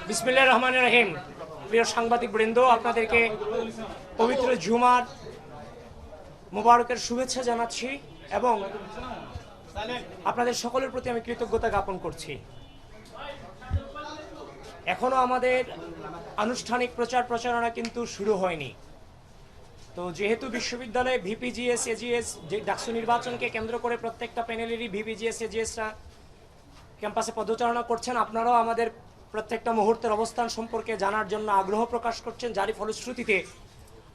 বিসমিল্লাহির রহমানির রহিম। প্রিয় সাংবাদিক বৃন্দ, আপনাদেরকে পবিত্র জুমার মোবারকের শুভেচ্ছা জানাচ্ছি এবং আপনাদের সকলের প্রতি আমি কৃতজ্ঞতা জ্ঞাপন করছি। এখনো আমাদের আনুষ্ঠানিক প্রচারণা কিন্তু শুরু হয়নি। তো যেহেতু বিশ্ববিদ্যালয়ে ভিপিজিএস এজিএস যে ডাকসু নির্বাচনকে কেন্দ্র করে প্রত্যেকটা প্যানেলেরই ভিপিজিএস এজিএসরা ক্যাম্পাসে পদচারণা করছেন, আপনারাও আমাদের প্রত্যেকটা মুহূর্তের অবস্থান সম্পর্কে জানার জন্য আগ্রহ প্রকাশ করছেন, যারই ফলশ্রুতিতে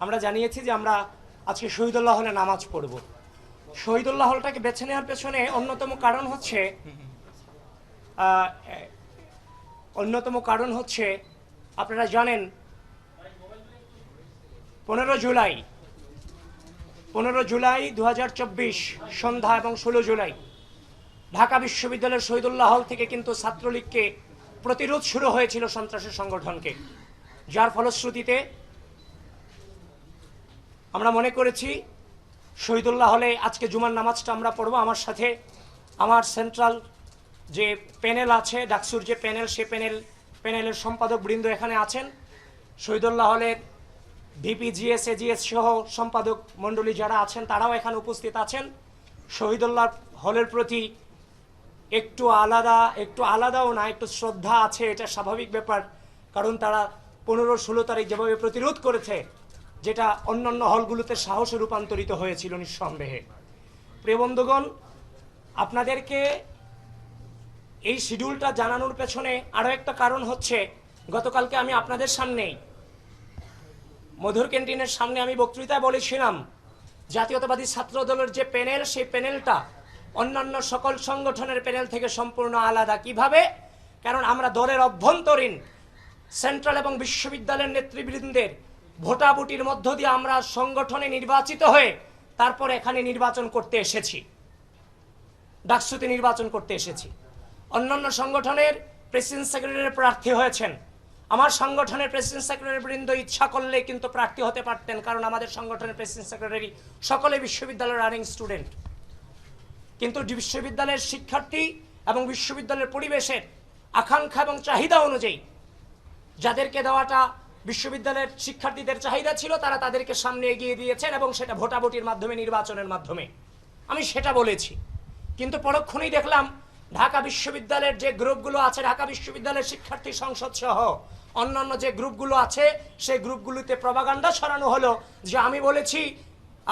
আমরা জানিয়েছি যে আমরা আজকে শহীদুল্লাহ হলে নামাজ পড়ব। শহীদুল্লাহ হলটাকে বেছে নেওয়ার পেছনে অন্যতম কারণ হচ্ছে আপনারা জানেন 15 জুলাই 2024 সন্ধ্যা এবং 16 জুলাই ঢাকা বিশ্ববিদ্যালয়ের শহীদুল্লাহ হল থেকে কিন্তু ছাত্রলীগকে প্রতিরোধ শুরু হয়েছিল সন্ত্রাসী সংগঠনকে, যার ফলশ্রুতিতে আমরা মনে করেছি শহীদুল্লাহ হলে আজকে জুমার নামাজটা আমরা পড়ব। আমার সাথে আমার সেন্ট্রাল যে প্যানেল আছে, ডাকসুর যে প্যানেল, সে প্যানেলের সম্পাদক বৃন্দ এখানে আছেন। শহীদুল্লাহ হলের ভিপিজিএস এজিএস সহ সম্পাদক মণ্ডলী যারা আছেন তারাও এখানে উপস্থিত আছেন। শহীদুল্লাহ হলের প্রতি একটু আলাদাও না, একটু শ্রদ্ধা আছে, এটা স্বাভাবিক ব্যাপার। কারণ তারা 15-16 তারিখ যেভাবে প্রতিরোধ করেছে, যেটা অন্যান্য হলগুলোতে সাহসে রূপান্তরিত হয়েছিল নিঃসন্দেহে। প্রিয় বন্ধুগণ, আপনাদেরকে এই শিডিউলটা জানানোর পেছনে আরও একটা কারণ হচ্ছে, গতকালকে আমি আপনাদের সামনেই মধুর ক্যান্টিনের সামনে আমি বক্তৃতায় বলেছিলাম জাতীয়তাবাদী ছাত্র দলের যে প্যানেল, সেই প্যানেলটা অন্যান্য সকল সংগঠনের প্যানেল থেকে সম্পূর্ণ আলাদা। কিভাবে? কারণ আমরা দলের অভ্যন্তরীণ সেন্ট্রাল এবং বিশ্ববিদ্যালয়ের নেতৃবৃন্দের ভোটাভুটির মধ্য দিয়ে আমরা সংগঠনে নির্বাচিত হয়ে তারপর এখানে নির্বাচন করতে এসেছি, ডাকসুতে নির্বাচন করতে এসেছি। অন্যান্য সংগঠনের প্রেসিডেন্ট সেক্রেটারি প্রার্থী হয়েছেন, আমার সংগঠনের প্রেসিডেন্ট সেক্রেটারি বৃন্দ ইচ্ছা করলে কিন্তু প্রার্থী হতে পারতেন, কারণ আমাদের সংগঠনের প্রেসিডেন্ট সেক্রেটারি সকলে বিশ্ববিদ্যালয়ের রানিং স্টুডেন্ট। কিন্তু বিশ্ববিদ্যালয়ের শিক্ষার্থী এবং বিশ্ববিদ্যালয়ের পরিবেশের আকাঙ্ক্ষা এবং চাহিদা অনুযায়ী যাদেরকে দেওয়াটা বিশ্ববিদ্যালয়ের শিক্ষার্থীদের চাহিদা ছিল, তারা তাদেরকে সামনে এগিয়ে দিয়েছেন এবং সেটা ভোটাভুটির মাধ্যমে, নির্বাচনের মাধ্যমে। আমি সেটা বলেছি। কিন্তু পরক্ষণেই দেখলাম ঢাকা বিশ্ববিদ্যালয়ের যে গ্রুপগুলো আছে, ঢাকা বিশ্ববিদ্যালয়ের শিক্ষার্থী সংসদ সহ অন্যান্য যে গ্রুপগুলো আছে, সেই গ্রুপগুলোতে প্রপাগান্ডা ছড়ানো হলো যে আমি বলেছি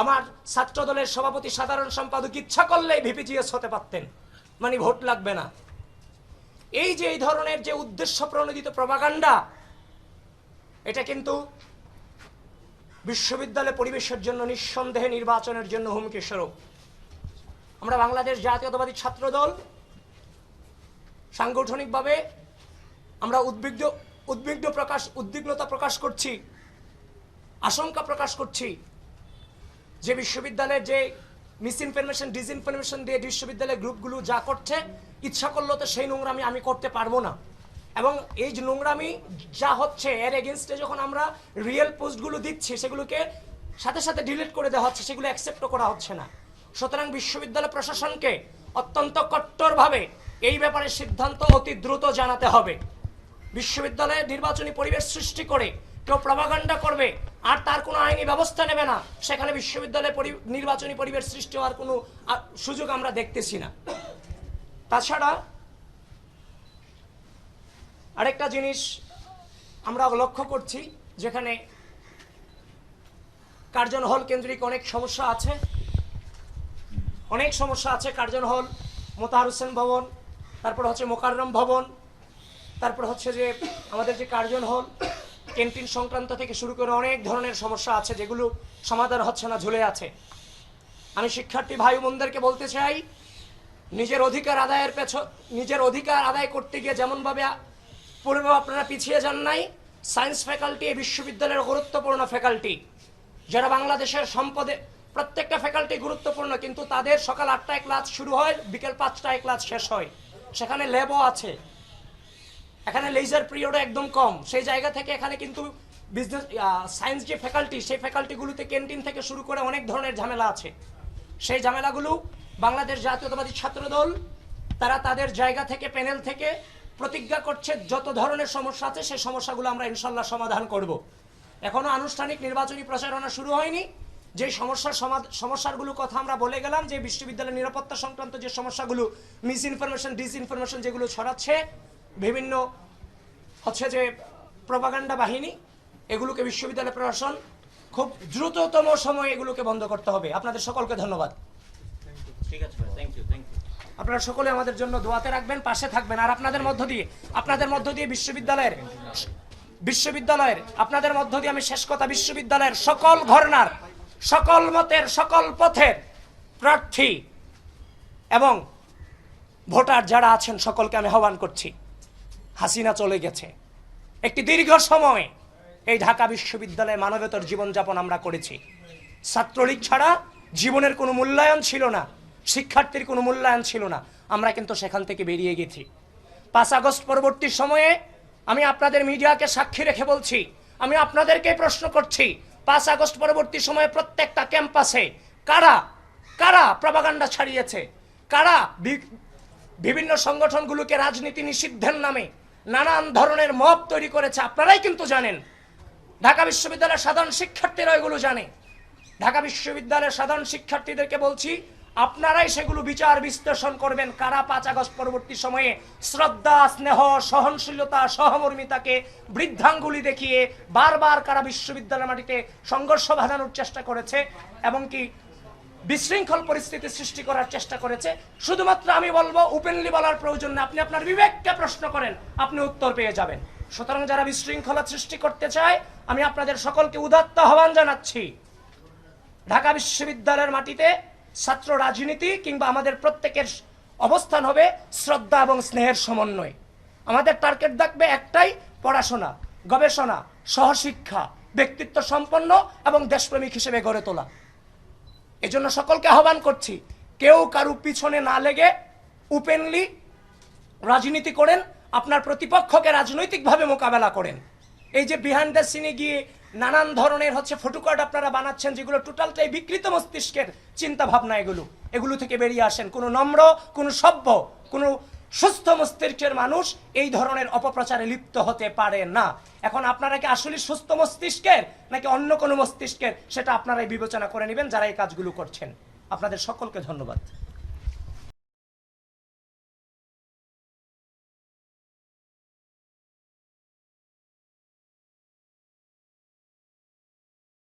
আমার ছাত্র দলের সভাপতি সাধারণ সম্পাদক ইচ্ছা করলেই ভিপিজিএস হতে পারতেন, মানে ভোট লাগবে না। এই যে এই ধরনের যে উদ্দেশ্য প্রণোদিত প্রপাগান্ডা, এটা কিন্তু বিশ্ববিদ্যালয় পরিবেশের জন্য নিঃসন্দেহে নির্বাচনের জন্য হুমকি স্বরূপ। আমরা বাংলাদেশ জাতীয়তাবাদী ছাত্র দল সাংগঠনিকভাবে আমরা উদ্বিগ্নতা প্রকাশ করছি, আশঙ্কা প্রকাশ করছি যে বিশ্ববিদ্যালয়ের যে মিসইনফরমেশন, ডিসইনফরমেশন দিয়ে বিশ্ববিদ্যালয়ের গ্রুপগুলো যা করছে, ইচ্ছা করলেও তো সেই নোংরামি আমি করতে পারবো না। এবং এই যে নোংরামি যা হচ্ছে, এর এগেনস্টে যখন আমরা রিয়েল পোস্টগুলো দিচ্ছি, সেগুলোকে সাথে সাথে ডিলিট করে দেওয়া হচ্ছে, সেগুলো অ্যাকসেপ্টও করা হচ্ছে না। সুতরাং বিশ্ববিদ্যালয় প্রশাসনকে অত্যন্ত কট্টরভাবে এই ব্যাপারে সিদ্ধান্ত অতি দ্রুত জানাতে হবে। বিশ্ববিদ্যালয়ে নির্বাচনী পরিবেশ সৃষ্টি করে কেউ প্রপাগান্ডা করবে আর তার কোনো আইনি ব্যবস্থা নেবে না, সেখানে বিশ্ববিদ্যালয়ে নির্বাচনী পরিবেশ সৃষ্টি হওয়ার কোনো সুযোগ আমরা দেখতেছি না। তাছাড়া আরেকটা জিনিস আমরা লক্ষ্য করছি, যেখানে কার্জন হল কেন্দ্রিক অনেক সমস্যা আছে। কার্জন হল, মোতাহার হোসেন ভবন, তারপর হচ্ছে মোকাররম ভবন, তারপর হচ্ছে যে আমাদের যে কার্জন হল, ক্যান্টিন সংক্রান্ত থেকে শুরু করে অনেক ধরনের সমস্যা আছে, যেগুলো সমাধান হচ্ছে না, ঝুলে আছে। আমি শিক্ষার্থী ভাই বোনদেরকে বলতে চাই, নিজের অধিকার আদায় করতে গিয়ে যেমনভাবে পূর্বে আপনারা পিছিয়ে যান নাই, সায়েন্স ফ্যাকাল্টি এই বিশ্ববিদ্যালয়ের গুরুত্বপূর্ণ ফ্যাকাল্টি, যারা বাংলাদেশের সম্পদে, প্রত্যেকটা ফ্যাকাল্টি গুরুত্বপূর্ণ, কিন্তু তাদের সকাল 8টায় ক্লাস শুরু হয়, বিকেল 5টায় ক্লাস শেষ হয়। সেখানে ল্যাবও আছে, এখানে লেজার পিরিয়ডও একদম কম। সেই জায়গা থেকে এখানে কিন্তু বিজনেস সায়েন্স যে ফ্যাকাল্টি, সেই ফ্যাকাল্টিগুলোতে ক্যান্টিন থেকে শুরু করে অনেক ধরনের ঝামেলা আছে। সেই ঝামেলাগুলো বাংলাদেশ জাতীয়তাবাদী ছাত্র দল তারা তাদের জায়গা থেকে, প্যানেল থেকে প্রতিজ্ঞা করছে যত ধরনের সমস্যা আছে সেই সমস্যাগুলো আমরা ইনশাল্লাহ সমাধান করব। এখনো আনুষ্ঠানিক নির্বাচনী প্রচারণা শুরু হয়নি। যে সমস্যাগুলো কথা আমরা বলে গেলাম, যে বিশ্ববিদ্যালয়ের নিরাপত্তা সংক্রান্ত যে সমস্যাগুলো, মিস ইনফরমেশন, ডিসইনফরমেশন যেগুলো ছড়াচ্ছে বিভিন্ন যে প্রপাগান্ডা বাহিনী, এগুলোকে বিশ্ববিদ্যালয় প্রশাসন খুব দ্রুততম সময়ে এগুলোকে বন্ধ করতে হবে। আপনাদের সকলকে ধন্যবাদ। ঠিক আছে, থ্যাংক ইউ। আপনারা সকলে আমাদের জন্য দোয়াতে রাখবেন, পাশে থাকবেন। আর আপনাদের মধ্য দিয়ে বিশ্ববিদ্যালয়ের আপনাদের মধ্য দিয়ে আমি শেষ কথা, বিশ্ববিদ্যালয়ের সকল ঘরানার, সকল মতের, সকল পথের প্রার্থী এবং ভোটার যারা আছেন সকলকে আমি আহ্বান করছি। হাসিনা চলে গেছে, একটি দীর্ঘ সময় এই ঢাকা বিশ্ববিদ্যালয়ে মানবতার জীবনযাপন আমরা করেছি। ছাত্রলীগ ছাড়া জীবনের কোনো মূল্যায়ন ছিল না, শিক্ষার্থীর কোনো মূল্যায়ন ছিল না। আমরা কিন্তু সেখান থেকে বেরিয়ে গেছি। 5 আগস্ট পরবর্তী সময়ে আমি আপনাদের মিডিয়াকে সাক্ষী রেখে বলছি, আমি আপনাদেরকে প্রশ্ন করছি, 5 আগস্ট পরবর্তী সময়ে প্রত্যেকটা ক্যাম্পাসে কারা কারা প্রপাগান্ডা ছড়িয়েছে, কারা বিভিন্ন সংগঠনগুলোকে রাজনীতি নিষিদ্ধের নামে নানান ধরনের মব তৈরি করেছে, আপনারাই কিন্তু জানেন। ঢাকা বিশ্ববিদ্যালয়ের সাধারণ শিক্ষার্থীরা এগুলো জানে। ঢাকা বিশ্ববিদ্যালয়ের সাধারণ শিক্ষার্থীদেরকে বলছি, আপনারাই সেগুলো বিচার বিশ্লেষণ করবেন। কারা 5 আগস্ট পরবর্তী সময়ে শ্রদ্ধা, স্নেহ, সহনশীলতা, সহমর্মিতাকে বৃদ্ধাঙ্গুলি দেখিয়ে বারবার কারা বিশ্ববিদ্যালয়ের মাটিতে সংঘর্ষ বাঁধানোর চেষ্টা করেছে এবং কি বিশৃঙ্খল পরিস্থিতি সৃষ্টি করার চেষ্টা করেছে। শুধুমাত্র আমি বলবো, ওপেনলি বলার প্রয়োজন নেই, আপনি আপনার বিবেককে প্রশ্ন করেন, আপনি উত্তর পেয়ে যাবেন। সুতরাং যারা বিশৃঙ্খলা সৃষ্টি করতে চায়, আমি আপনাদের সকলকে উদাত্ত আহ্বান জানাচ্ছি, ঢাকা বিশ্ববিদ্যালয়ের মাটিতে ছাত্র রাজনীতি কিংবা আমাদের প্রত্যেকের অবস্থান হবে শ্রদ্ধা এবং স্নেহের সমন্বয়। আমাদের টার্গেট থাকবে একটাই, পড়াশোনা, গবেষণা, সহশিক্ষা, ব্যক্তিত্ব সম্পন্ন এবং দেশপ্রেমিক হিসেবে গড়ে তোলা। এজন্য সকলকে আহ্বান করছি, কেউ কারু পিছনে না লেগে ওপেনলি রাজনীতি করেন, আপনার প্রতিপক্ষকে রাজনৈতিকভাবে মোকাবেলা করেন। এই যে বিহাইন্ড দ্য সিনে গিয়ে নানান ধরনের ফটোকার্ড আপনারা বানাচ্ছেন, যেগুলো টোটালটাই বিকৃত মস্তিষ্কের চিন্তা ভাবনা, এগুলো থেকে বেরিয়ে আসেন। কোনো নম্র, কোনো সভ্য, কোনো সুস্থ মস্তিষ্কের মানুষ এই ধরনের অপপ্রচারে লিপ্ত হতে পারে না। এখন আপনারা কি আসলে সুস্থ মস্তিষ্কের নাকি অন্য কোনো মস্তিষ্কের, সেটা আপনারাই বিবেচনা করে নেবেন যারা এই কাজগুলো করছেন। আপনাদের সকলকে ধন্যবাদ।